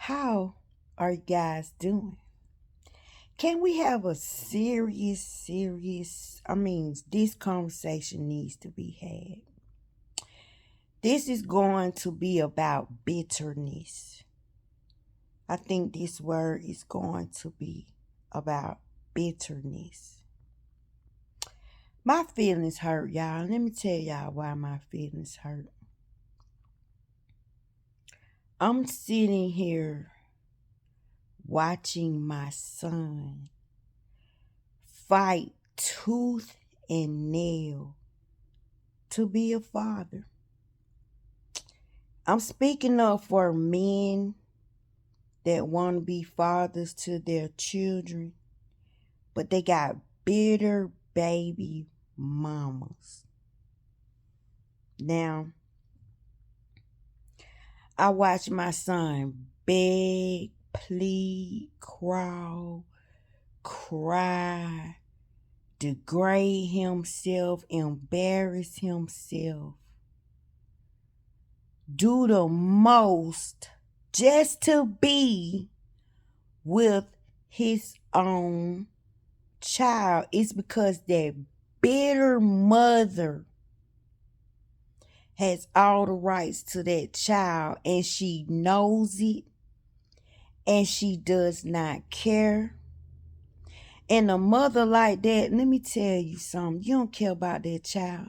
How are you guys doing? Can we have a this conversation needs to be had. This is going to be about bitterness. I think this word is going to be about bitterness. My feelings hurt, y'all. Let me tell y'all why my feelings hurt. I'm sitting here watching my son fight tooth and nail to be a father. I'm speaking up for men that want to be fathers to their children, but they got bitter baby mamas. Now, I watch my son beg, plead, crawl, cry, degrade himself, embarrass himself, do the most just to be with his own child. It's because that bitter mother has all the rights to that child and she knows it and she does not care. And a mother like that, let me tell you something, you don't care about that child.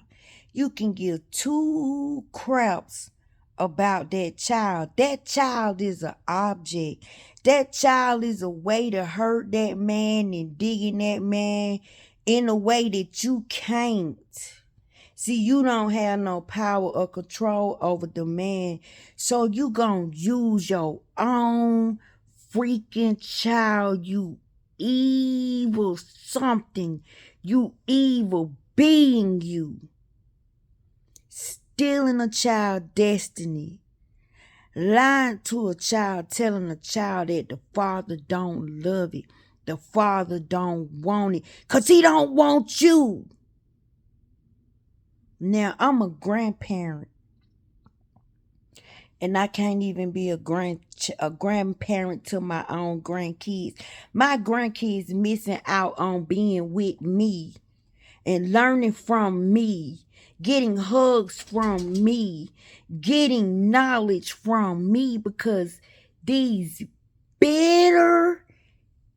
You can give two craps about that child. That child is an object. That child is a way to hurt that man and digging that man in a way that you can't. See, you don't have no power or control over the man. So you gonna use your own freaking child, you evil something. You evil being, you. Stealing a child destiny. Lying to a child, telling a child that the father don't love it. The father don't want it. Because he don't want you. Now, I'm a grandparent. And I can't even be a grandparent to my own grandkids. My grandkids missing out on being with me and learning from me, getting hugs from me, getting knowledge from me because these bitter,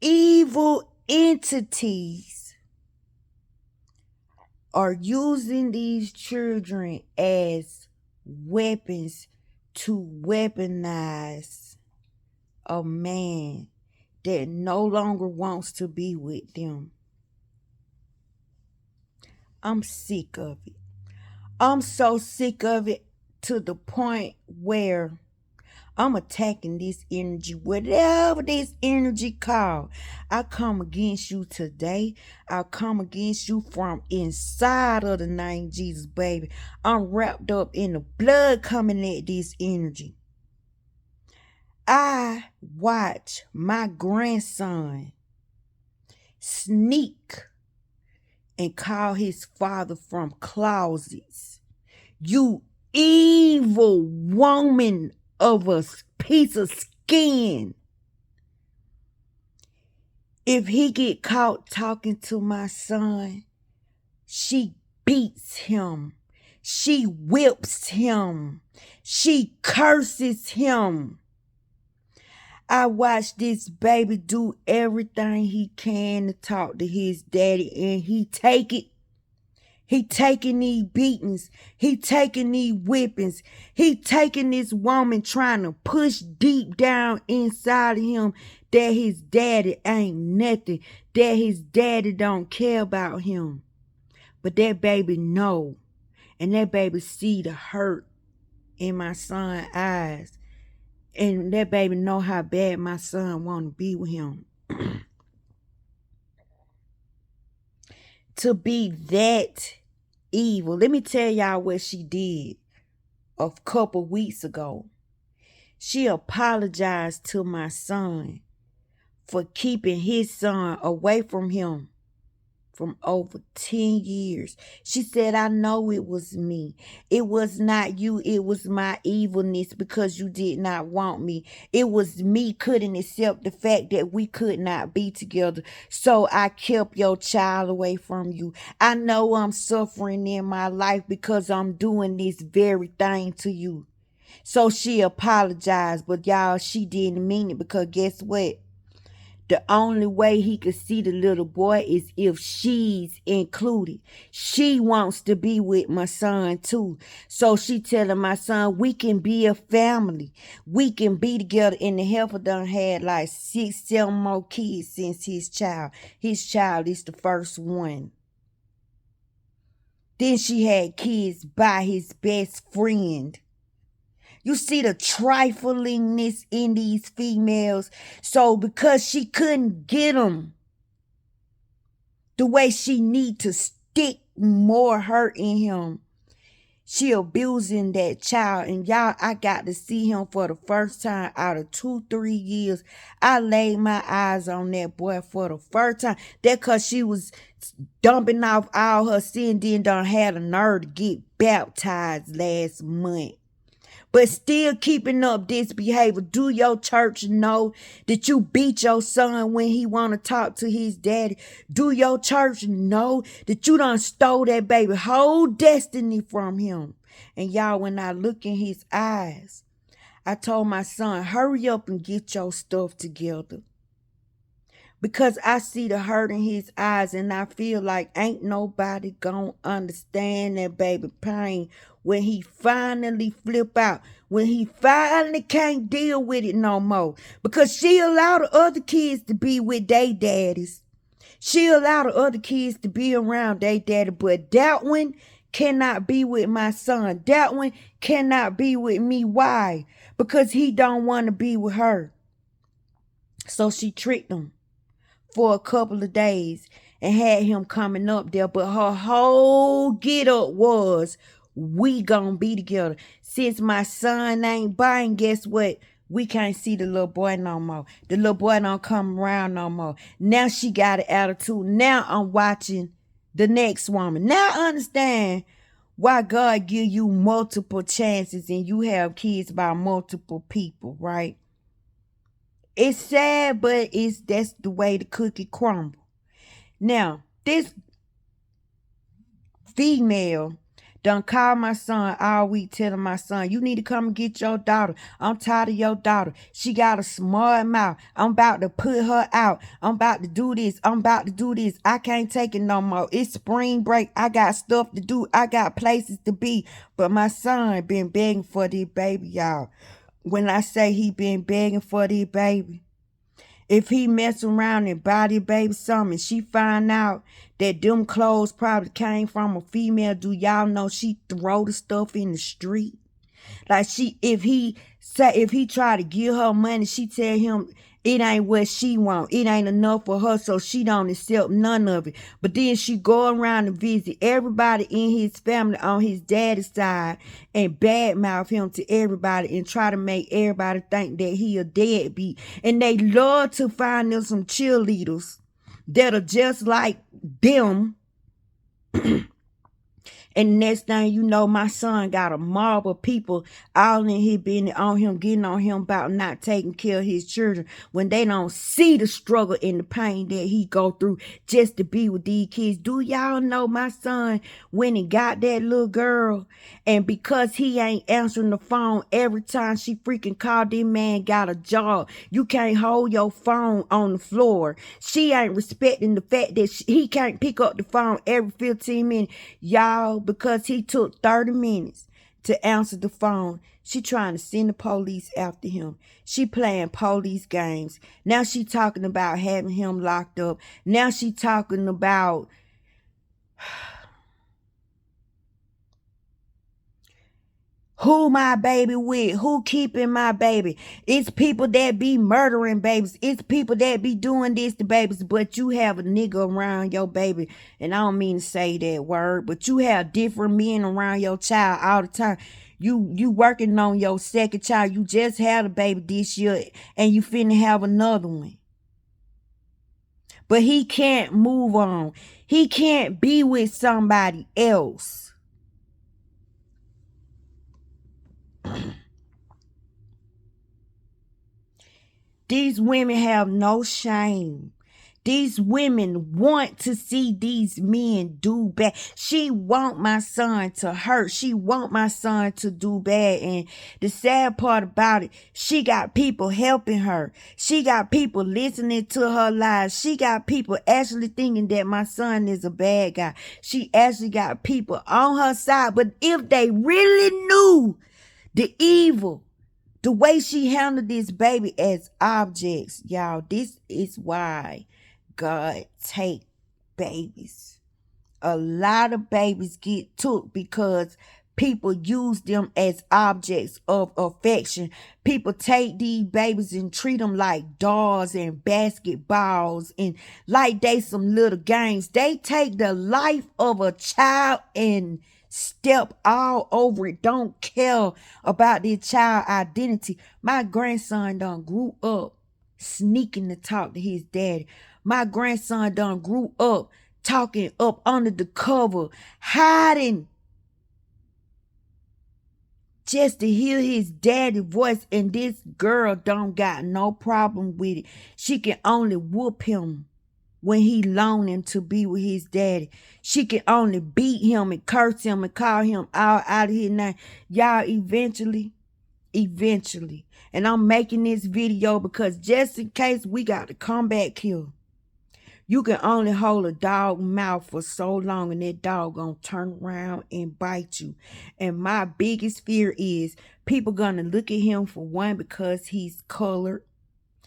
evil entities are using these children as weapons to weaponize a man that no longer wants to be with them. I'm sick of it. I'm so sick of it to the point where I'm attacking this energy, whatever this energy called. I come against you today. I come against you from inside of the name Jesus, baby. I'm wrapped up in the blood coming at this energy. I watch my grandson sneak and call his father from closets. You evil woman of a piece of skin. If he get caught talking to my son, she beats him. She whips him. She curses him. I watch this baby do everything he can to talk to his daddy, and he take it. He taking these beatings. He taking these whippings. He taking this woman trying to push deep down inside of him that his daddy ain't nothing, that his daddy don't care about him. But that baby know, and that baby see the hurt in my son's eyes. And that baby know how bad my son want to be with him. To be that evil. Let me tell y'all what she did a couple weeks ago. She apologized to my son for keeping his son away from him. from over 10 years. She said, I know it was me. It was not you. It was my evilness because you did not want me. It was me couldn't accept the fact that we could not be together. So I kept your child away from you. I know I'm suffering in my life because I'm doing this very thing to you. So she apologized, but y'all, she didn't mean it because guess what? The only way he could see the little boy is if she's included. She wants to be with my son too. So she telling my son, we can be a family. We can be together. And the heifer done had like 6, 7 more kids since his child. His child is the first one. Then she had kids by his best friend. You see the triflingness in these females. So because she couldn't get them the way she need to stick more hurt in him, she abusing that child. And y'all, I got to see him for the first time out of 2-3 years. I laid my eyes on that boy for the first time. That cause she was dumping off all her sin, then done had a nerve to get baptized last month. But still keeping up this behavior. Do your church know that you beat your son when he want to talk to his daddy? Do your church know that you done stole that baby whole destiny from him? And y'all, when I look in his eyes, I told my son, hurry up and get your stuff together. Because I see the hurt in his eyes and I feel like ain't nobody gonna understand that baby pain when he finally flip out, when he finally can't deal with it no more. Because she allowed the other kids to be with their daddies. She allowed the other kids to be around their daddy, but that one cannot be with my son. That one cannot be with me. Why? Because he don't want to be with her. So she tricked him for a couple of days and had him coming up there. But her whole get up was, we gonna be together. Since my son ain't buying, guess what? We can't see the little boy no more. The little boy don't come around no more. Now she got an attitude. Now I'm watching the next woman. Now I understand why God give you multiple chances and you have kids by multiple people, right? It's sad, but that's the way the cookie crumble. Now, this female done called my son all week telling my son, you need to come and get your daughter. I'm tired of your daughter. She got a smart mouth. I'm about to put her out. I'm about to do this. I'm about to do this. I can't take it no more. It's spring break. I got stuff to do. I got places to be. But my son been begging for this baby, y'all. When I say he been begging for this baby, if he mess around and buy the baby something and she find out that them clothes probably came from a female, do y'all know she throw the stuff in the street? Like if he try to give her money, she tell him it ain't what she want. It ain't enough for her, so she don't accept none of it. But then she go around and visit everybody in his family on his daddy's side and badmouth him to everybody and try to make everybody think that he a deadbeat. And they love to find them some cheerleaders that are just like them. And next thing you know, my son got a mob of people all in here being on him, getting on him about not taking care of his children when they don't see the struggle and the pain that he go through just to be with these kids. Do y'all know my son when he got that little girl, and because he ain't answering the phone every time she freaking called, this man got a job. You can't hold your phone on the floor. She ain't respecting the fact that he can't pick up the phone every 15 minutes. Y'all, because he took 30 minutes to answer the phone, she trying to send the police after him. She playing police games. Now she talking about having him locked up. Now she talking about who my baby with, who keeping my baby. It's people that be murdering babies. It's people that be doing this to babies, but you have a nigga around your baby. And I don't mean to say that word, but you have different men around your child all the time. You working on your second child. You just had a baby this year and you finna have another one. but he can't move on. He can't be with somebody else. These women have no shame. These women want to see these men do bad. She want my son to hurt. She want my son to do bad. And the sad part about it, she got people helping her. She got people listening to her lies. She got people actually thinking that my son is a bad guy. She actually got people on her side. But if they really knew the evil, the way she handled this baby as objects, y'all, this is why God take babies. A lot of babies get took because people use them as objects of affection. People take these babies and treat them like dolls and basketballs and like they some little games. They take the life of a child and step all over it. Don't care about their child identity. My grandson done grew up sneaking to talk to his daddy. My grandson done grew up talking up under the cover, hiding just to hear his daddy voice. And this girl don't got no problem with it. She can only whoop him when he longing to be with his daddy. She can only beat him and curse him and call him out of his name. Y'all, eventually, and I'm making this video because just in case we got to come back here, you can only hold a dog mouth for so long and that dog gonna turn around and bite you. And my biggest fear is people gonna look at him for one because he's colored.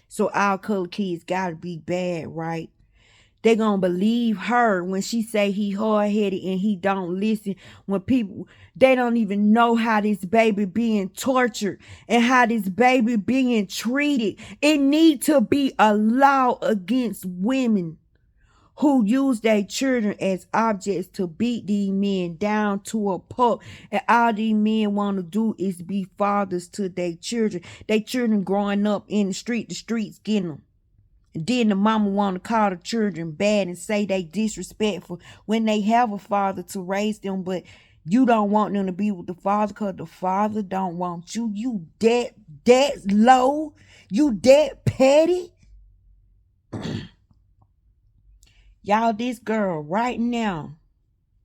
So all colored kids gotta be bad, right? They gonna believe her when she say he hard-headed and he don't listen. When people, they don't even know how this baby being tortured and how this baby being treated. It need to be a law against women who use their children as objects to beat these men down to a pulp. And all these men want to do is be fathers to their children. Their children growing up in the streets getting them. And then the mama want to call the children bad and say they disrespectful when they have a father to raise them, but you don't want them to be with the father because the father don't want you. You that low. You that petty. Y'all, this girl right now,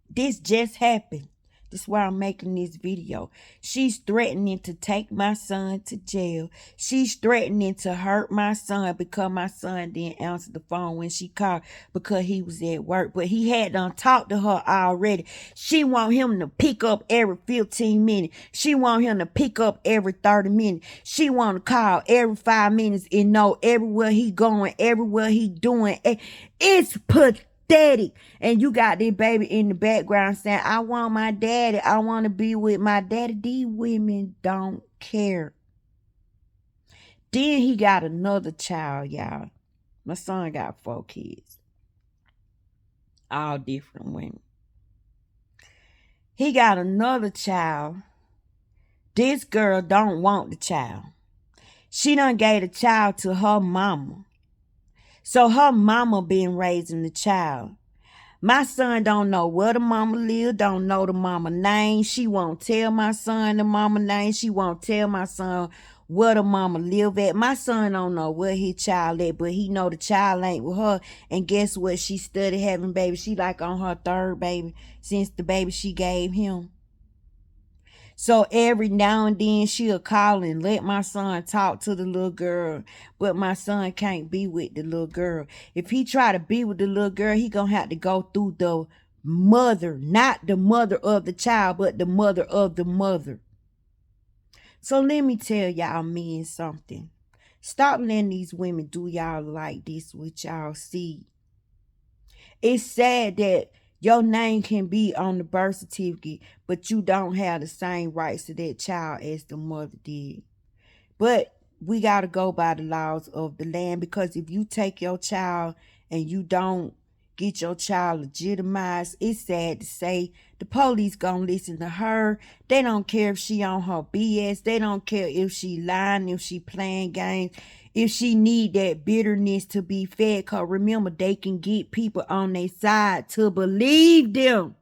this just happened. That's why I'm making this video. She's threatening to take my son to jail. She's threatening to hurt my son because my son didn't answer the phone when she called because he was at work. But he had done talked to her already. She want him to pick up every 15 minutes. She want him to pick up every 30 minutes. She want to call every 5 minutes and know everywhere he going, everywhere he doing. It's pathetic. And you got this baby in the background saying, I want my daddy. I want to be with my daddy. These women don't care. Then he got another child, y'all. My son got 4 kids. All different women. He got another child. This girl don't want the child. She done gave the child to her mama. So her mama been raising the child. My son don't know where the mama live, don't know the mama name. She won't tell my son the mama name. She won't tell my son where the mama live at. My son don't know where his child at, but he know the child ain't with her. And guess what? She studied having baby. She like on her 3rd baby since the baby she gave him. So every now and then she'll call and let my son talk to the little girl. But my son can't be with the little girl. If he try to be with the little girl, he gonna have to go through the mother. Not the mother of the child, but the mother of the mother. So let me tell y'all men something. Stop letting these women do y'all like this with y'all seed. It's sad that your name can be on the birth certificate, but you don't have the same rights to that child as the mother did. But we got to go by the laws of the land, because if you take your child and you don't get your child legitimized. It's sad to say the police gonna listen to her. They don't care if she on her BS. They don't care if she lying, if she playing games, if she need that bitterness to be fed. Cause remember, they can get people on their side to believe them.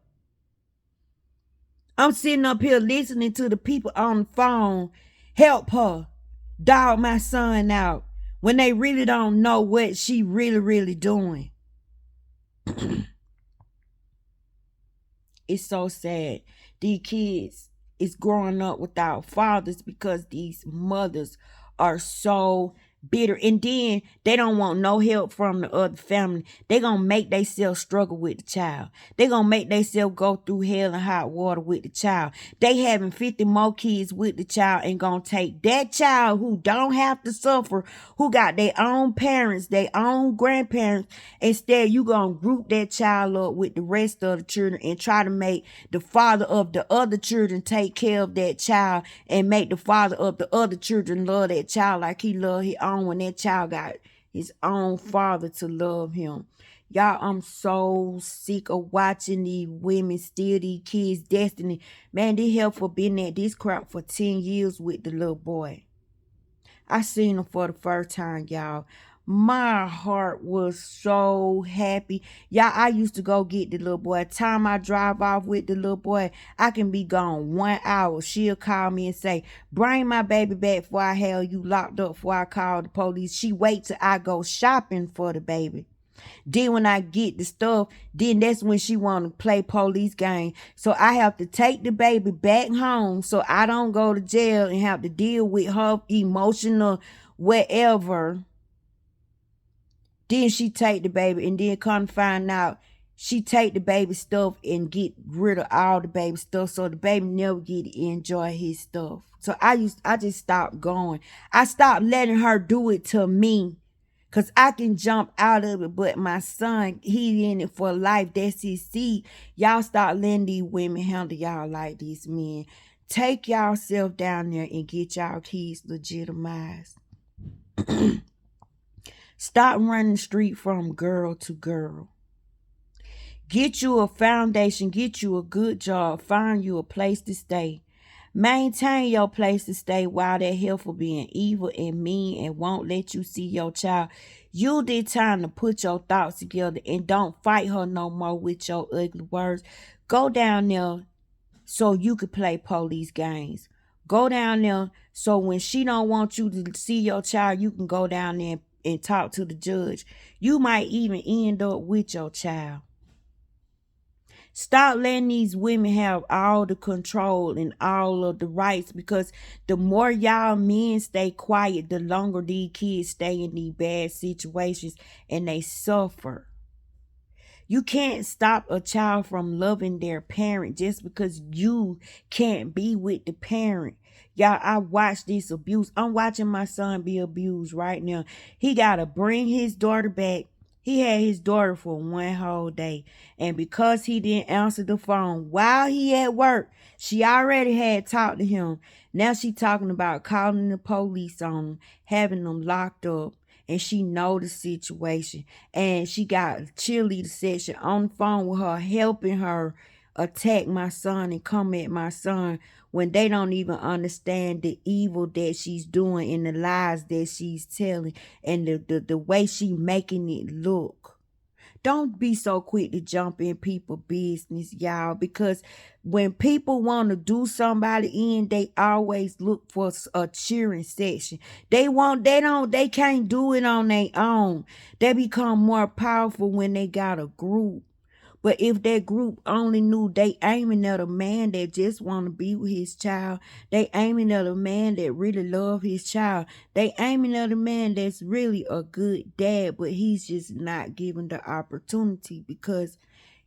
I'm sitting up here listening to the people on the phone help her dog my son out when they really don't know what she really doing. It's so sad. These kids is growing up without fathers because these mothers are so bitter, and then they don't want no help from the other family. They gonna make themselves struggle with the child. They gonna make themselves go through hell and hot water with the child. They having 50 more kids with the child and gonna take that child who don't have to suffer, who got their own parents, their own grandparents. Instead, you gonna group that child up with the rest of the children and try to make the father of the other children take care of that child and make the father of the other children love that child like he loved his own when that child got his own father to love him. Y'all, I'm so sick of watching these women steal these kids' destiny. Man, they help for being at this crap for 10 years with the little boy. I seen him for the first time, y'all. My heart was so happy. Y'all, I used to go get the little boy. Time I drive off with the little boy, I can be gone 1 hour. She'll call me and say, bring my baby back before I have you locked up before I call the police. She wait till I go shopping for the baby. Then when I get the stuff, then that's when she want to play police game. So I have to take the baby back home so I don't go to jail and have to deal with her emotional whatever. Then she take the baby and then come find out she take the baby stuff and get rid of all the baby stuff so the baby never get to enjoy his stuff. So I just stopped going. I stopped letting her do it to me. Cause I can jump out of it, but my son, he in it for life. That's his seed. Y'all start letting these women handle y'all like these men. Take yourself down there and get y'all kids legitimized. Stop running the street from girl to girl. Get you a foundation. Get you a good job. Find you a place to stay. Maintain your place to stay while that heifer being evil and mean and won't let you see your child. You did time to put your thoughts together and don't fight her no more with your ugly words. Go down there so you could play police games. Go down there so when she don't want you to see your child, you can go down there and talk to the judge. You might even end up with your child. Stop letting these women have all the control and all of the rights, because the more y'all men stay quiet, the longer these kids stay in these bad situations and they suffer. You can't stop a child from loving their parent just because you can't be with the parent. Y'all, I watched this abuse. I'm watching my son be abused right now. He got to bring his daughter back. He had his daughter for 1 whole day. And because he didn't answer the phone while he at work, she already had talked to him. Now she talking about calling the police on him, having them locked up. And she know the situation. And she got a cheerleader section on the phone with her, helping her attack my son and come at my son when they don't even understand the evil that she's doing and the lies that she's telling and the way she making it look. Don't be so quick to jump in people's business, y'all, because when people want to do somebody in, they always look for a cheering section. They can't do it on their own. They become more powerful when they got a group. But if that group only knew they aiming at a man that just want to be with his child, they aiming at a man that really love his child, they aiming at a man that's really a good dad, but he's just not given the opportunity because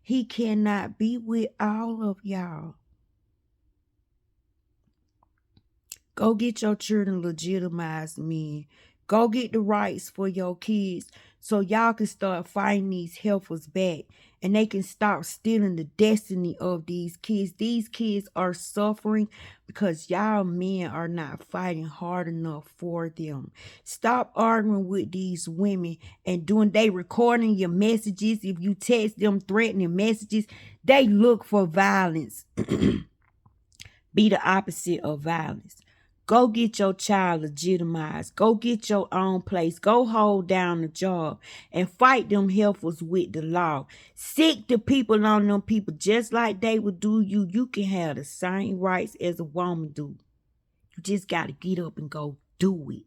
he cannot be with all of y'all. Go get your children legitimized, men. Go get the rights for your kids so y'all can start fighting these heifers back and they can stop stealing the destiny of these kids. These kids are suffering because y'all men are not fighting hard enough for them. Stop arguing with these women and they recording your messages. If you text them threatening messages, they look for violence. Be the opposite of violence. Go get your child legitimized. Go get your own place. Go hold down a job and fight them heifers with the law. Sick the people on them people just like they would do you. You can have the same rights as a woman do. You just got to get up and go do it.